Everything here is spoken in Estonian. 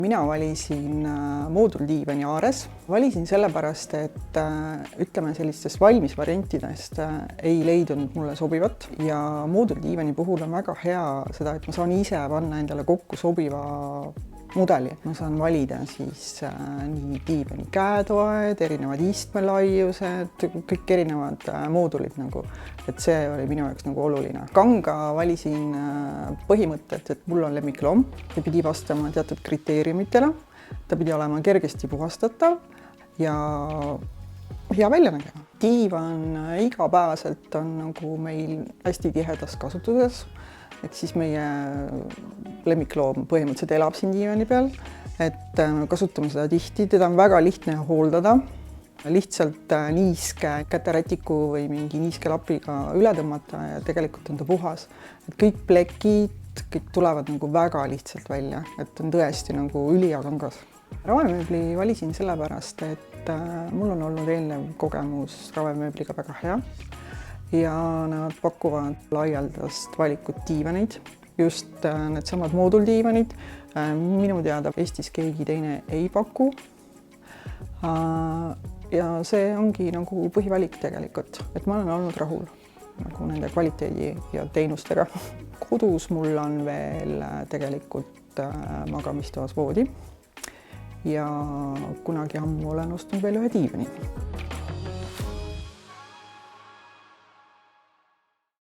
Mina valisin mooduldiivani Ares. Valisin sellepärast, et ütleme sellistest valmisvariantidest ei leidunud mulle sobivat ja mooduldiivani puhul on väga hea seda, et ma saan ise panna endale kokku sobiva mudeli, et ma saan valida siis nii diivani käetoed, erinevad istmelaiused, kõik erinevad moodulid nagu, et see oli minu jaoks nagu oluline. Kanga valisin põhimõtet, et mul on lemmikloom, ta pidi vastama teatud kriteeriumitele, ta pidi olema kergesti puhastatav ja hea välja nägema. Diivan igapäevaselt on nagu meil hästi tihedas kasutuses. Et siis meie lemmikloom põhimõtteliselt elab siin diivani peal, et kasutame seda tihti, teda on väga lihtne hooldada, lihtsalt niiske käterätiku või mingi niiske lapiga üle tõmmata ja tegelikult on ta puhas. Et kõik plekid, kõik tulevad nagu väga lihtsalt välja, et on tõesti nagu ülihea kangas. Ravemööbli valisin sellepärast, et mul on olnud eelnev kogemus ravemööbliga väga hea. Ja nad pakuvad laialdast valikut diivaneid, just needsamad mooduldiivanid. Minu teada Eestis keegi teine ei paku. Ja see ongi nagu põhivalik tegelikult, et ma olen olnud rahul nagu nende kvaliteedi ja teenustega. Kodus mul on veel tegelikult magamistoas voodi ja kunagi ammu olen ostnud veel ühe diivani.